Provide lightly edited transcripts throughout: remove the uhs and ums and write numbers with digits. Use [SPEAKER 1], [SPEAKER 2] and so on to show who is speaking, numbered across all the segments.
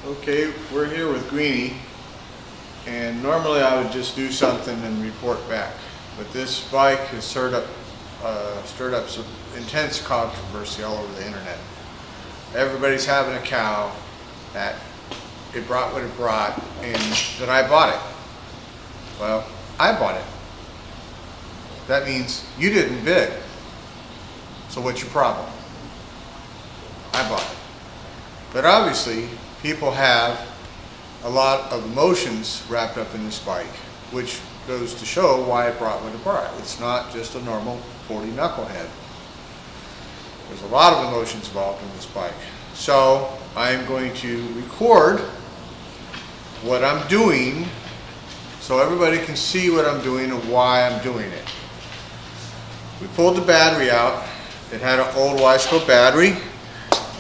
[SPEAKER 1] Okay, we're here with Greenie, and normally I would just do something and report back, but this bike has stirred up some intense controversy all over the internet. Everybody's having a cow that it brought what it brought and that I bought it. Well, I bought it. That means you didn't bid. So what's your problem? I bought it. But obviously, people have a lot of emotions wrapped up in this bike, which goes to show why it brought what it brought. It's not just a normal 40 knucklehead. There's a lot of emotions involved in this bike. So I'm going to record what I'm doing so everybody can see what I'm doing and why I'm doing it. We pulled the battery out. It had an old Wiseco battery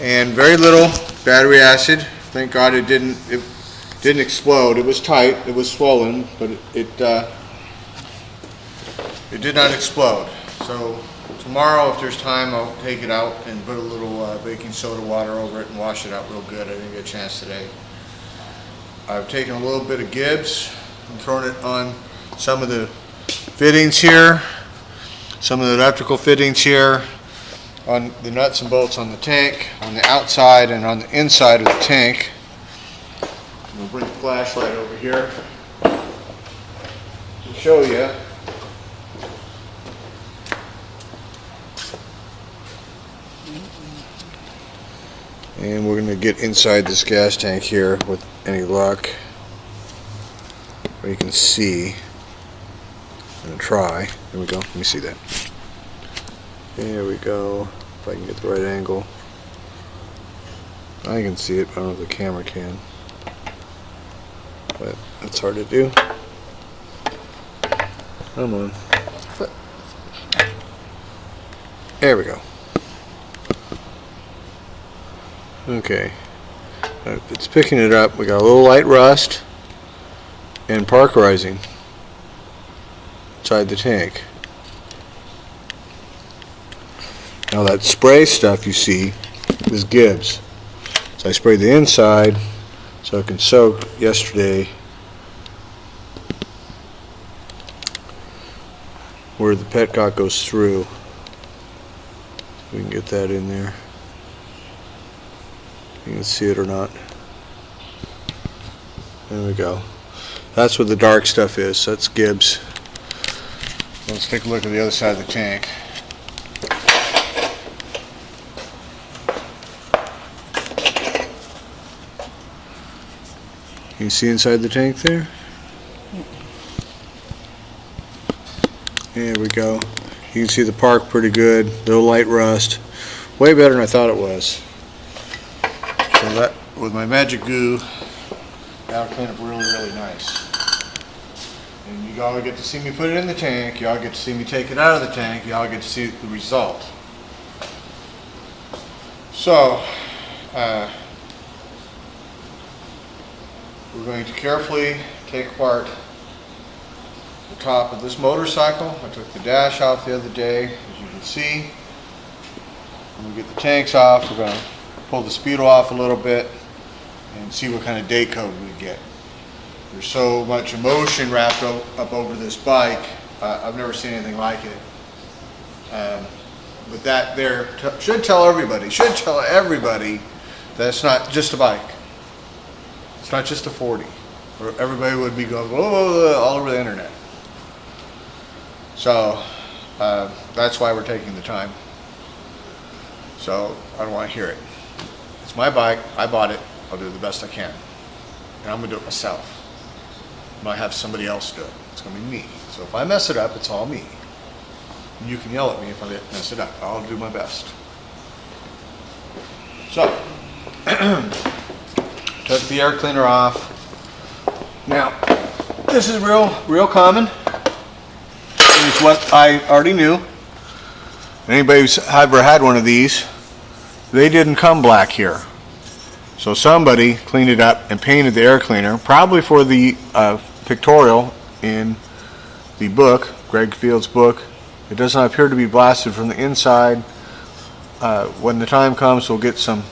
[SPEAKER 1] and very little battery acid. Thank God it didn't explode. It was tight, it was swollen, but it did not explode. So tomorrow, if there's time, I'll take it out and put a little baking soda water over it and wash it out real good. I didn't get a chance today. I've taken a little bit of Gibbs and thrown it on some of the fittings here, some of the electrical fittings here, on the nuts and bolts on the tank, on the outside and on the inside of the tank. We'll bring the flashlight over here to show you. And we're going to get inside this gas tank here with any luck. Where you can see. I'm going to try. There we go. Let me see that. There we go. If I can get the right angle. I can see it, but I don't know if the camera can. But that's hard to do. Come on. There we go. Okay. It's picking it up. We got a little light rust and parkerizing inside the tank. Now that spray stuff you see is Gibbs. So I sprayed the inside so it can soak yesterday where the petcock goes through. We can get that in there. You can see it or not. There we go. That's what the dark stuff is. That's Gibbs. Let's take a look at the other side of the tank. You see inside the tank there? There we go. You can see the park pretty good. Little light rust. Way better than I thought it was. So that, with my magic goo, that'll clean up really, really nice. And you all get to see me put it in the tank. You all get to see me take it out of the tank. You all get to see the result. So, we're going to carefully take apart the top of this motorcycle. I took the dash off the other day, as you can see. When we get the tanks off, we're going to pull the speedo off a little bit and see what kind of day code we get. There's so much emotion wrapped up over this bike. I've never seen anything like it. But that there should tell everybody that it's not just a bike. It's not just a 40. Or everybody would be going, whoa, all over the internet. So that's why we're taking the time. So I don't want to hear it. It's my bike. I bought it. I'll do the best I can. And I'm going to do it myself. I might have somebody else do it. It's going to be me. So if I mess it up, it's all me. And you can yell at me if I mess it up. I'll do my best. So, took the air cleaner off. Now, this is real common. It's what I already knew. Anybody who's ever had one of these, they didn't come black here. So somebody cleaned it up and painted the air cleaner, probably for the pictorial in the book, Greg Field's book. It does not appear to be blasted from the inside. When the time comes, we'll get some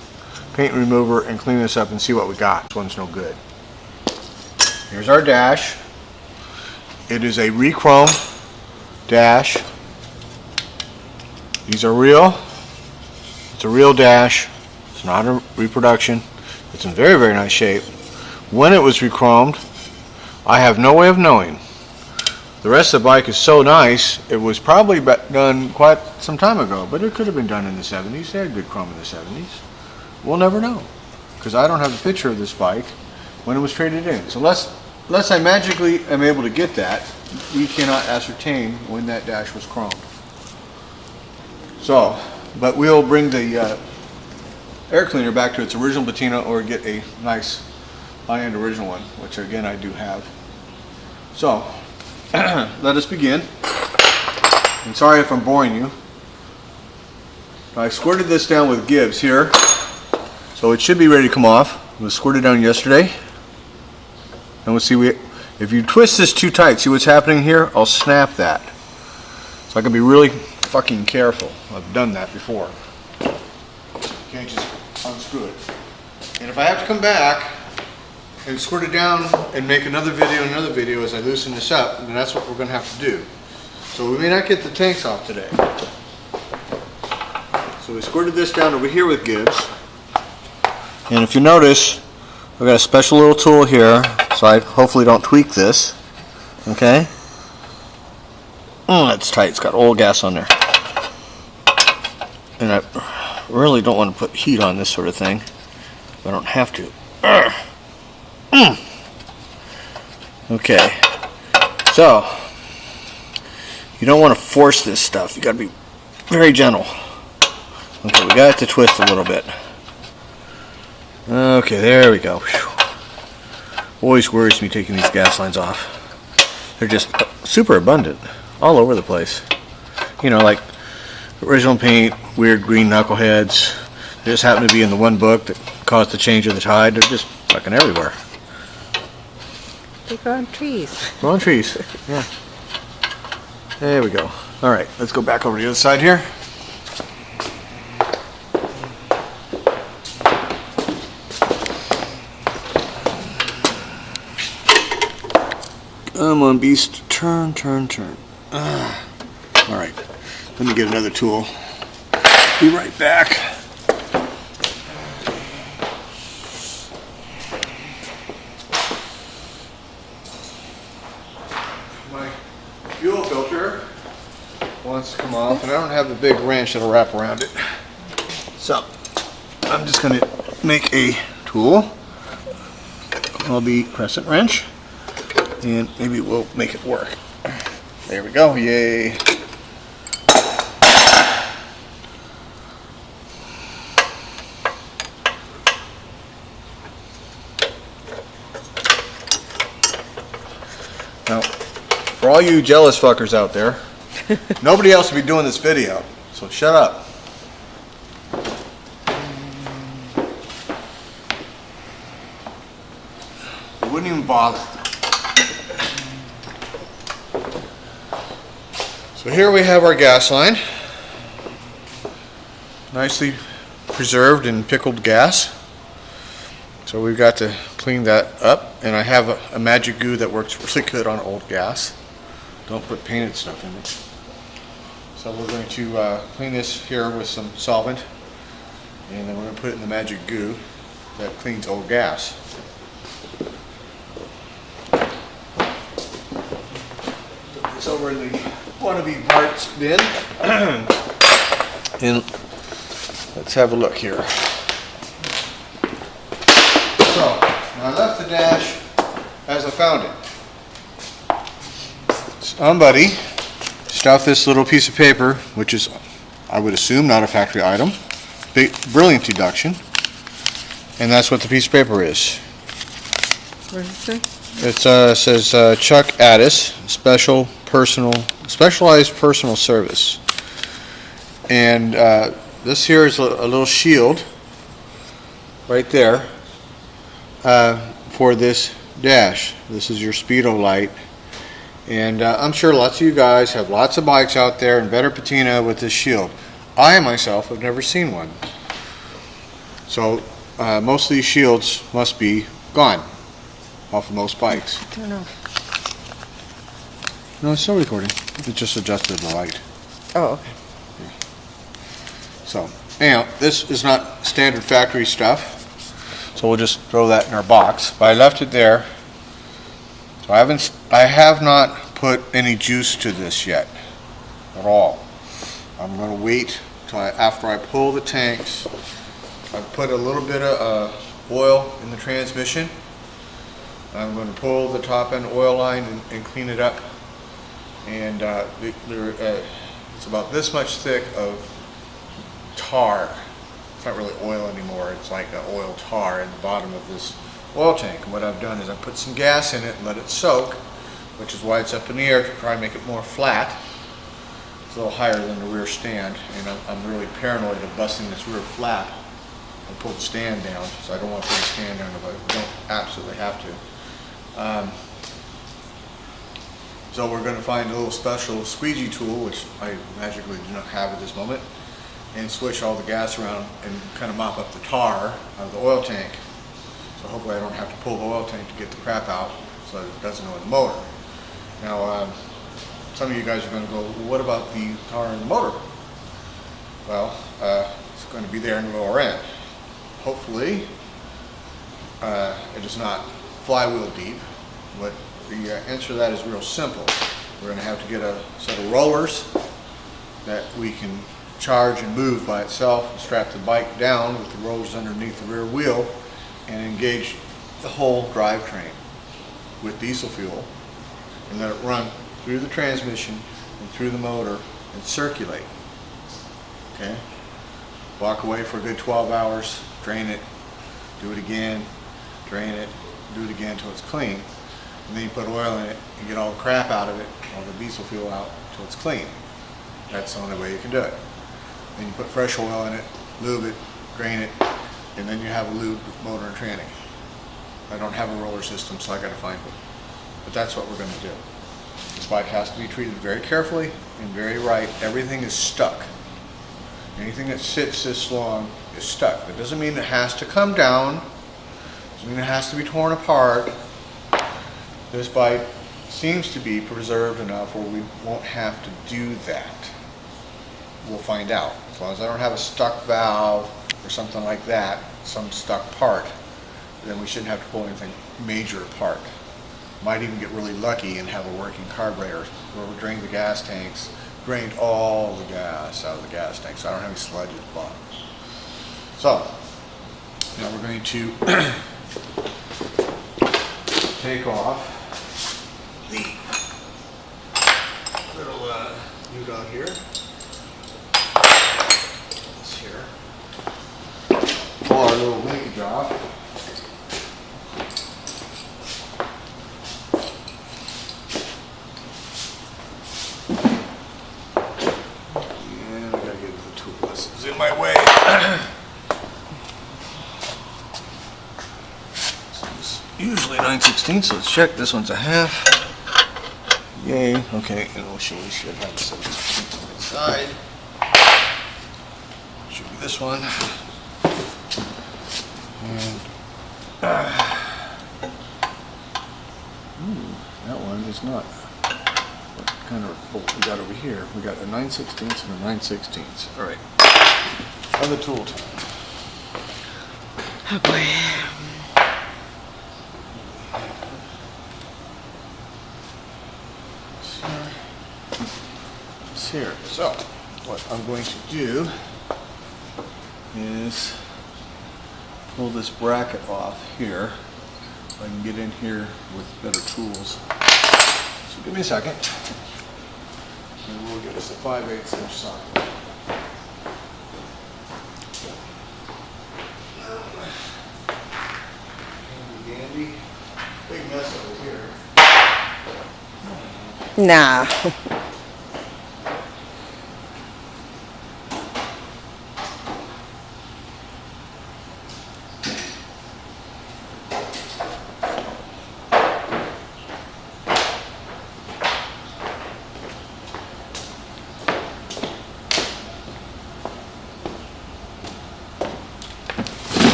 [SPEAKER 1] paint remover and clean this up and see what we got. This one's no good. Here's our dash. It is a re-chrome dash. These are real. It's a real dash. It's not a reproduction. It's in very, very nice shape. When it was re-chromed, I have no way of knowing. The rest of the bike is so nice, it was probably done quite some time ago, but it could have been done in the 70s. They had good chrome in the 70s. We'll never know, because I don't have a picture of this bike when it was traded in. So unless I magically am able to get that, we cannot ascertain when that dash was chromed. So, but we'll bring the air cleaner back to its original patina or get a nice high-end original one, which again I do have. So, let us begin. I'm sorry if I'm boring you. I squirted this down with Gibbs here, so it should be ready to come off. It was squirted down yesterday. And we'll see, if you twist this too tight, see what's happening here? I'll snap that. So I can be really fucking careful. I've done that before. You can't just unscrew it. And if I have to come back and squirt it down and make another video as I loosen this up, then that's what we're going to have to do. So we may not get the tanks off today. So we squirted this down over here with Gibbs. And if you notice, I've got a special little tool here, so I hopefully don't tweak this. Okay? Oh, that's tight. It's got oil gas on there. And I really don't want to put heat on this sort of thing. I don't have to. Okay, so you don't want to force this stuff. You got to be very gentle. Okay, we got it to twist a little bit. Okay, there we go. Whew. Always worries me taking these gas lines off. They're just super abundant all over the place. You know, like original paint, weird green knuckleheads. They just happen to be in the one book that caused the change of the tide. They're just fucking everywhere.
[SPEAKER 2] They grow on trees.
[SPEAKER 1] Grow on trees, yeah. There we go. All right, let's go back over to the other side here. Come on, beast. Turn, turn, turn. All right, let me get another tool. Be right back. My fuel filter wants to come off, and I don't have the big wrench that'll wrap around it. So, I'm just going to make a tool. It'll be crescent wrench, and maybe we'll make it work. There we go, yay. Now, for all you jealous fuckers out there, nobody else will be doing this video, so shut up. You wouldn't even bother. So here we have our gas line, nicely preserved in pickled gas. So we've got to clean that up, and I have a magic goo that works really good on old gas. Don't put painted stuff in it. So we're going to clean this here with some solvent, and then we're going to put it in the magic goo that cleans old gas. Put this over in the wannabe parts bin, and let's have a look here. So, I left the dash as I found it. Somebody stuffed this little piece of paper, which is, I would assume, not a factory item. Brilliant deduction. And that's what the piece of paper is.
[SPEAKER 2] What does it say?
[SPEAKER 1] It says Chuck Addis, specialized personal service. And this here is a little shield right there for this dash. This is your speedo light. And I'm sure lots of you guys have lots of bikes out there and better patina with this shield. I myself have never seen one. So most of these shields must be gone off of most bikes.
[SPEAKER 2] Turn off.
[SPEAKER 1] No, it's still recording. It just adjusted the light.
[SPEAKER 2] Oh, okay.
[SPEAKER 1] So, anyhow, this is not standard factory stuff, so we'll just throw that in our box. But I left it there. So I have not put any juice to this yet at all. I'm going to wait till after I pull the tanks. I put a little bit of oil in the transmission. I'm going to pull the top end oil line and clean it up. And it's about this much thick of tar. It's not really oil anymore. It's like an oil tar in the bottom of this oil tank. And what I've done is I put some gas in it and let it soak, which is why it's up in the air to try and make it more flat. It's a little higher than the rear stand, and I'm really paranoid of busting this rear flap. I pulled the stand down, so I don't want to put the stand down if I don't absolutely have to. So we're going to find a little special squeegee tool, which I magically do not have at this moment, and swish all the gas around and kind of mop up the tar out of the oil tank. So hopefully I don't have to pull the oil tank to get the crap out so that it doesn't go in the motor. Now, some of you guys are going to go, well, what about the tar in the motor? Well, it's going to be there in the lower end. Hopefully, it is not flywheel deep, but the answer to that is real simple. We're going to have to get a set of rollers that we can charge and move by itself and strap the bike down with the rollers underneath the rear wheel and engage the whole drivetrain with diesel fuel and let it run through the transmission and through the motor and circulate. Okay? Walk away for a good 12 hours, drain it, do it again, drain it, do it again until it's clean. And then you put oil in it and get all the crap out of it, all the diesel fuel out until it's clean. That's the only way you can do it. Then you put fresh oil in it, lube it, drain it, and then you have a lubed motor and tranny. I don't have a roller system, so I got to find one. But that's what we're going to do. This bike has to be treated very carefully and very right. Everything is stuck. Anything that sits this long is stuck. That doesn't mean it has to come down. Doesn't mean it has to be torn apart. This bike seems to be preserved enough where we won't have to do that. We'll find out. As long as I don't have a stuck valve or something like that, some stuck part, then we shouldn't have to pull anything major apart. Might even get really lucky and have a working carburetor where we drained the gas tanks, drained all the gas out of the gas tank, so I don't have any sludge at the bottom. So, now we're going to take off the little new dog here. This here. Pull our little linkage off. And I gotta get to the tool. This is in my way. Usually 9/16, so let's check. This one's a half. Yay. Okay, and we should have a 7/16 on the side. Should be this one. And that one is not. What kind of bolt we got over here? We got a 9/16 and a 9/16. All right. On the tool time.
[SPEAKER 2] Oh boy.
[SPEAKER 1] Here. So, what I'm going to do is pull this bracket off here. I can get in here with better tools. So give me a second. And we'll get us a 5/8 inch socket. Handy dandy. Big mess over here.
[SPEAKER 2] Nah.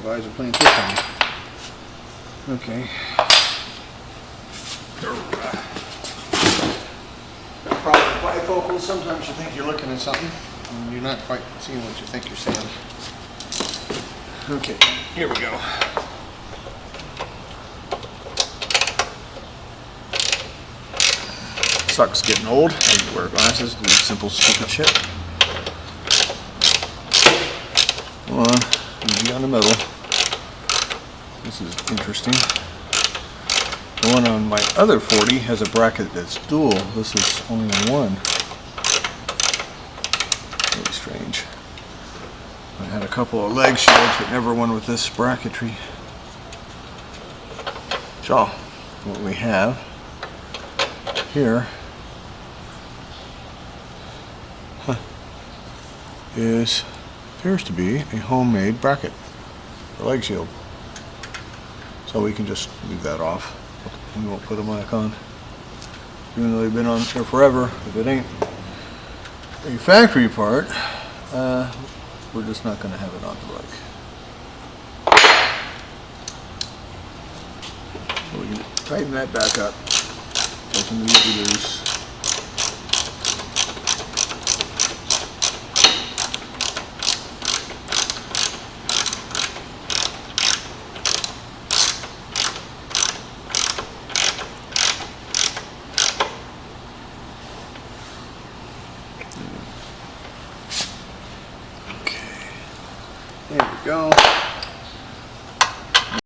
[SPEAKER 3] eyes are playing trick on me. Okay.
[SPEAKER 1] Problem with bifocals, sometimes you think you're looking at something and you're not quite seeing what you think you're seeing.
[SPEAKER 3] Okay, here we go. Sucks getting old. I need to wear glasses to do simple stupid shit. Come on, easy on the middle. This is interesting. The one on my other 40 has a bracket that's dual. This is only one. Really strange. I had a couple of leg shields, but never one with this bracketry. So, what we have here appears to be a homemade bracket for leg shield. So we can just leave that off. We won't put them back on. Even though they've been on there forever, if it ain't a factory part, we're just not going to have it on the bike. So we can tighten that back up. Doesn't need to be loose. There we go.